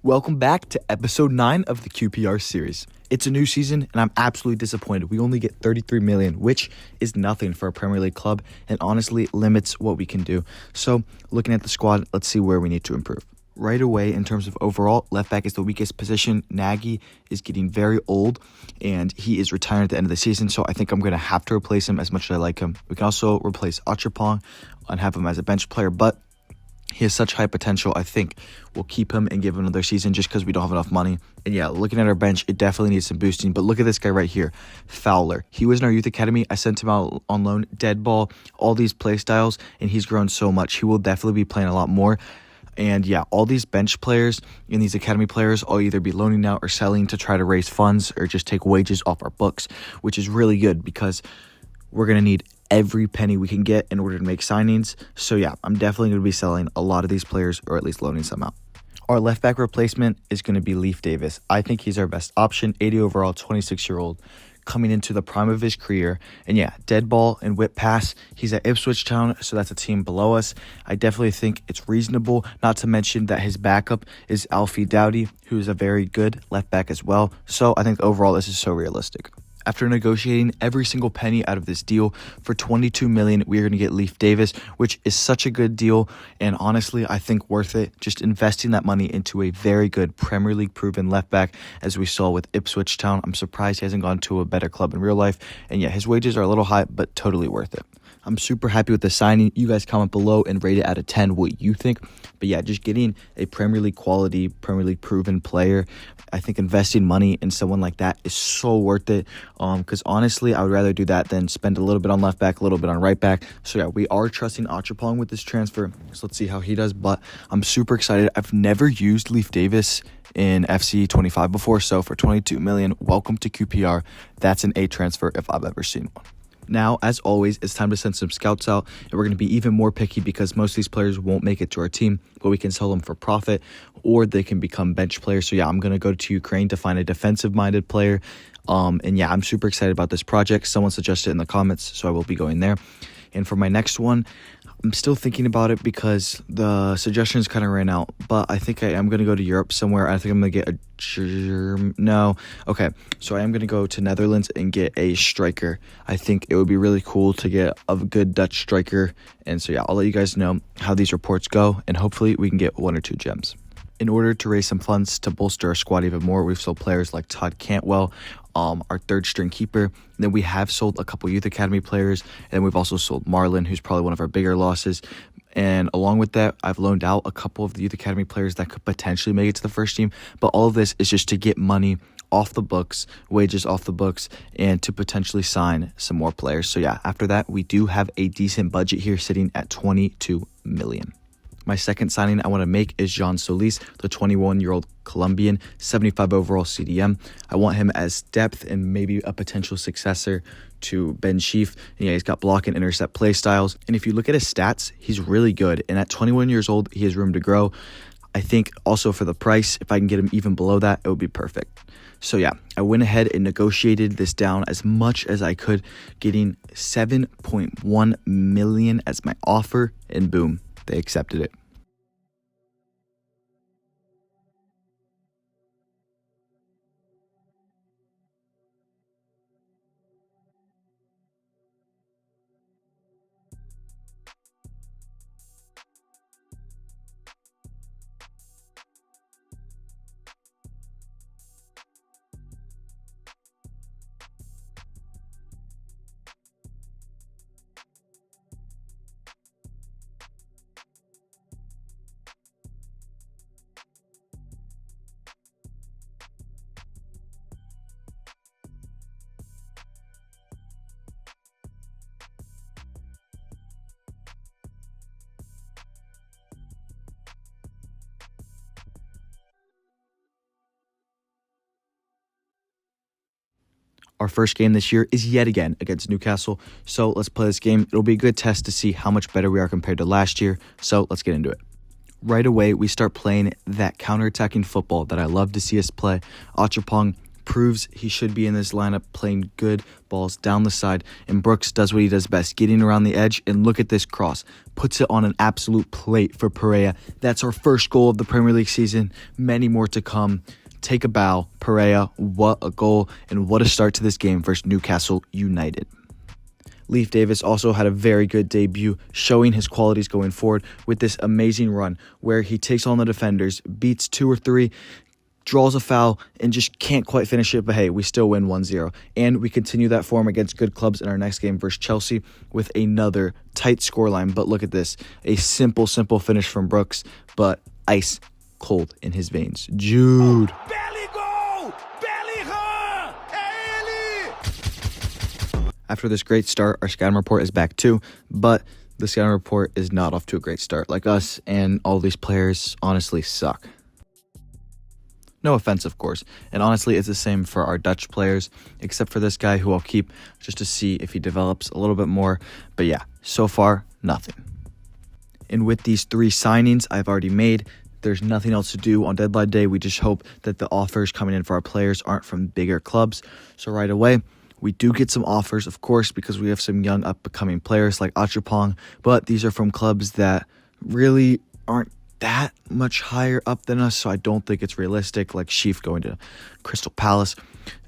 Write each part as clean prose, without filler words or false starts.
Welcome back to episode 9 of the QPR series. It's a new season and I'm absolutely disappointed. We only get 33 million, which is nothing for a Premier League club and honestly limits what we can do. So looking at the squad, let's see where we need to improve. Right away, in terms of overall, left back is the weakest position. Nagy is getting very old and he is retiring at the end of the season, so I think I'm going to have to replace him as much as I like him. We can also replace Achapong and have him as a bench player, but he has such high potential. I think we'll keep him and give him another season just because we don't have enough money. And yeah, looking at our bench, it definitely needs some boosting. But look at this guy right here, Fowler. He was in our youth academy. I sent him out on loan, dead ball, all these play styles, and he's grown so much. He will definitely be playing a lot more. And yeah, all these bench players and these academy players, I'll either be loaning out or selling to try to raise funds or just take wages off our books, which is really good because we're going to need every penny we can get in order to make signings. So yeah, I'm definitely going to be selling a lot of these players or at least loaning some out. Our left back replacement is going to be Leif Davis. I think he's our best option, 80 overall, 26-year-old, coming into the prime of his career. And yeah, dead ball and whip pass. He's at Ipswich Town, so that's a team below us. I definitely think it's reasonable, not to mention that his backup is Alfie Doughty, who is a very good left back as well. So I think overall this is so realistic. After negotiating every single penny out of this deal, for 22 million, we are going to get Leif Davis, which is such a good deal. And honestly, I think worth it. Just investing that money into a very good Premier League proven left back, as we saw with Ipswich Town. I'm surprised he hasn't gone to a better club in real life. And yeah, his wages are a little high, but totally worth it. I'm super happy with the signing. You guys comment below and rate it out of 10 what you think. But yeah, just getting a Premier League quality, Premier League proven player, I think investing money in someone like that is so worth it. Because honestly, I would rather do that than spend a little bit on left back, a little bit on right back. So yeah, we are trusting Achapong with this transfer. So let's see how he does. But I'm super excited. I've never used Leif Davis in FC 25 before. So for 22 million, welcome to QPR. That's an A transfer if I've ever seen one. Now, as always, it's time to send some scouts out, and we're going to be even more picky because most of these players won't make it to our team, but we can sell them for profit, or they can become bench players. So yeah, I'm going to go to Ukraine to find a defensive-minded player, and yeah, I'm super excited about this project. Someone suggested it in the comments, so I will be going there. And for my next one, I'm still thinking about it because the suggestions kind of ran out, but I think I am going to go to Europe somewhere. I think I'm going to get a so I am going to go to Netherlands and get a striker. I think it would be really cool to get a good Dutch striker. And so yeah, I'll let you guys know how these reports go, and hopefully we can get 1 or 2 gems. In order to raise some funds to bolster our squad even more, we've sold players like Todd Cantwell, our third string keeper. And then we have sold a couple youth academy players, and we've also sold Marlon, who's probably one of our bigger losses. And along with that, I've loaned out a couple of the youth academy players that could potentially make it to the first team. But all of this is just to get money off the books, wages off the books, and to potentially sign some more players. So yeah, after that, we do have a decent budget here sitting at 22 million. My second signing I want to make is Jean Solis, the 21-year-old Colombian, 75 overall CDM. I want him as depth and maybe a potential successor to Ben Sheaf. And yeah, he's got block and intercept play styles. And if you look at his stats, he's really good. And at 21 years old, he has room to grow. I think also for the price, if I can get him even below that, it would be perfect. So yeah, I went ahead and negotiated this down as much as I could, getting 7.1 million as my offer, and boom, they accepted it. Our first game this year is yet again against Newcastle, so let's play this game. It'll be a good test to see how much better we are compared to last year, so let's get into it. Right away, we start playing that counter-attacking football that I love to see us play. Achapong proves he should be in this lineup, playing good balls down the side. And Brooks does what he does best, getting around the edge. And look at this cross. Puts it on an absolute plate for Pereira. That's our first goal of the Premier League season. Many more to come. Take a bow. Pereira, what a goal. And what a start to this game versus Newcastle United. Leif Davis also had a very good debut, showing his qualities going forward with this amazing run where he takes on the defenders, beats 2 or 3, draws a foul, and just can't quite finish it. But hey, we still win 1-0. And we continue that form against good clubs in our next game versus Chelsea with another tight scoreline. But look at this. A simple finish from Brooks, but ice cold in his veins. Jude. After this great start, our scouting report is back too, but the scouting report is not off to a great start. Like us and all these players honestly suck. No offense, of course. And honestly, it's the same for our Dutch players, except for this guy who I'll keep just to see if he develops a little bit more. But yeah, so far, nothing. And with these 3 signings I've already made, there's nothing else to do on deadline day. We just hope that the offers coming in for our players aren't from bigger clubs. So right away, we do get some offers, of course, because we have some young up-and-coming players like Achapong, but these are from clubs that really aren't that much higher up than us, so I don't think it's realistic, like Sheaf going to Crystal Palace.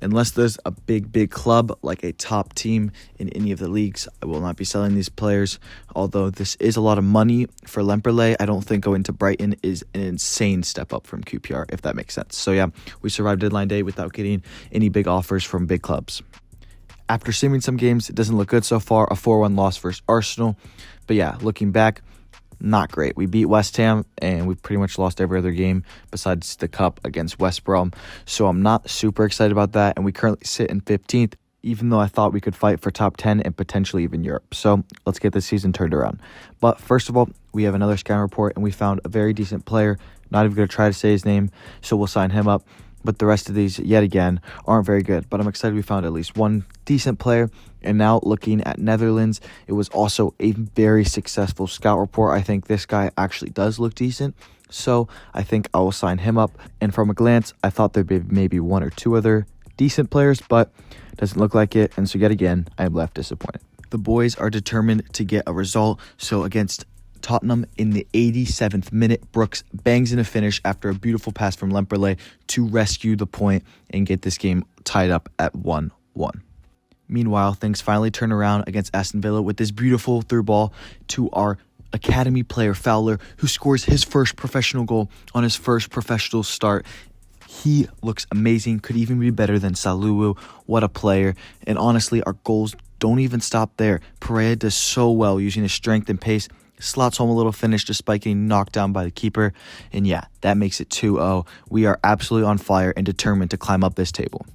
Unless there's a big club, like a top team in any of the leagues, I will not be selling these players. Although this is a lot of money for Lemperley, I don't think going to Brighton is an insane step up from QPR, if that makes sense. So yeah, we survived deadline day without getting any big offers from big clubs. After seeing some games, it doesn't look good so far. A 4-1 loss versus Arsenal. But yeah, looking back, not great. We beat West Ham, and we pretty much lost every other game besides the Cup against West Brom. So I'm not super excited about that, and we currently sit in 15th, even though I thought we could fight for top 10 and potentially even Europe. So let's get this season turned around. But first of all, we have another scouting report, and we found a very decent player. Not even going to try to say his name, so we'll sign him up. But the rest of these, yet again, aren't very good. But I'm excited we found at least one decent player. And now looking at Netherlands, it was also a very successful scout report. I think this guy actually does look decent. So I think I will sign him up. And from a glance, I thought there'd be maybe 1 or 2 other decent players, but doesn't look like it. And so yet again, I am left disappointed. The boys are determined to get a result. So against Tottenham in the 87th minute, Brooks bangs in a finish after a beautiful pass from Lemperley to rescue the point and get this game tied up at 1-1. Meanwhile, things finally turn around against Aston Villa with this beautiful through ball to our academy player Fowler, who scores his first professional goal on his first professional start. He looks amazing, could even be better than Saluwu. What a player. And honestly, our goals don't even stop there. Pereira does so well using his strength and pace, slots home a little finish despite getting knocked down by the keeper. And yeah, that makes it 2-0. We are absolutely on fire and determined to climb up this table.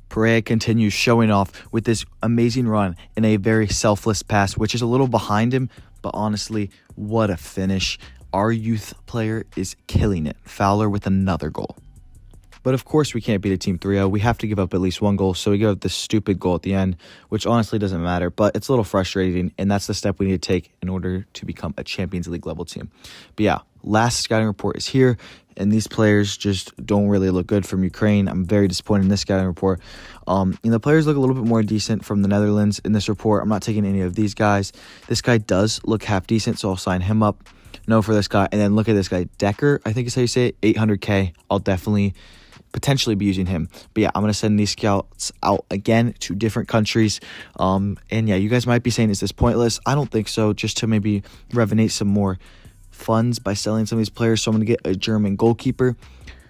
Pereira continues showing off with this amazing run and a very selfless pass, which is a little behind him, but honestly, what a finish. Our youth player is killing it. Fowler with another goal. But of course, we can't beat a team 3-0. We have to give up at least 1 goal, so we give up this stupid goal at the end, which honestly doesn't matter, but it's a little frustrating, and that's the step we need to take in order to become a Champions League level team. But yeah, last scouting report is here, and these players just don't really look good from Ukraine. I'm very disappointed in this scouting report. The players look a little bit more decent from the Netherlands in this report. I'm not taking any of these guys. This guy does look half decent, so I'll sign him up. No for this guy. And then look at this guy, Decker, I think is how you say it, 800K. I'll definitely potentially be using him. But yeah, I'm going to send these scouts out again to different countries. And yeah, you guys might be saying, is this pointless? I don't think so, just to maybe revenate some more funds by selling some of these players. So I'm going to get a German goalkeeper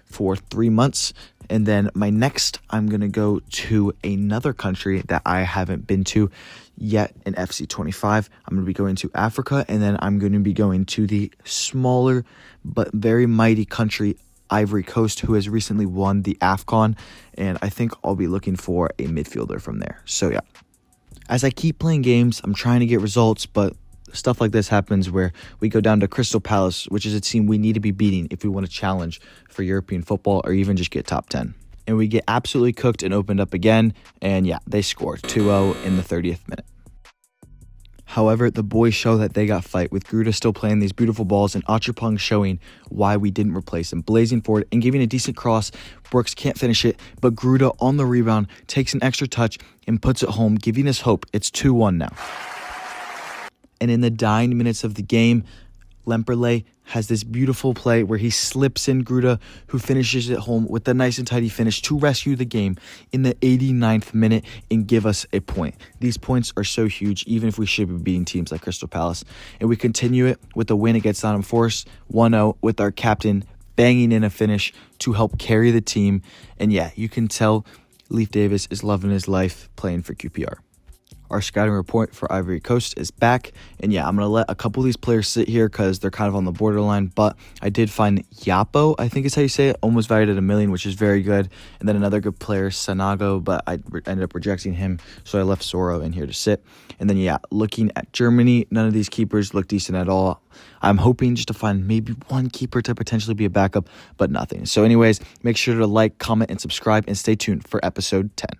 for 3 months. And then my next, I'm going to go to another country that I haven't been to yet in FC25. I'm going to be going to Africa, and then I'm going to be going to the smaller but very mighty country Ivory Coast, who has recently won the AFCON, and I think I'll be looking for a midfielder from there. So yeah, as I keep playing games, I'm trying to get results, but stuff like this happens where we go down to Crystal Palace, which is a team we need to be beating if we want to challenge for European football or even just get top 10. And we get absolutely cooked and opened up again, and yeah, they scored 2-0 in the 30th minute. However, the boys show that they got fight, with Gruda still playing these beautiful balls and Achapong showing why we didn't replace him, blazing forward and giving a decent cross. Brooks can't finish it, but Gruda on the rebound takes an extra touch and puts it home, giving us hope. It's 2-1 now. And in the dying minutes of the game, Lemperle has this beautiful play where he slips in Gruda, who finishes it home with a nice and tidy finish to rescue the game in the 89th minute and give us a point. These points are so huge, even if we should be beating teams like Crystal Palace. And we continue it with a win against Nottingham Forest, 1-0, with our captain banging in a finish to help carry the team. And yeah, you can tell Leif Davis is loving his life playing for QPR. Our scouting report for Ivory Coast is back. And yeah, I'm going to let a couple of these players sit here because they're kind of on the borderline. But I did find Yapo, I think is how you say it, almost valued at $1 million, which is very good. And then another good player, Sanago, but I ended up rejecting him. So I left Soro in here to sit. And then yeah, looking at Germany, none of these keepers look decent at all. I'm hoping just to find maybe one keeper to potentially be a backup, but nothing. So anyways, make sure to like, comment, and subscribe, and stay tuned for episode 10.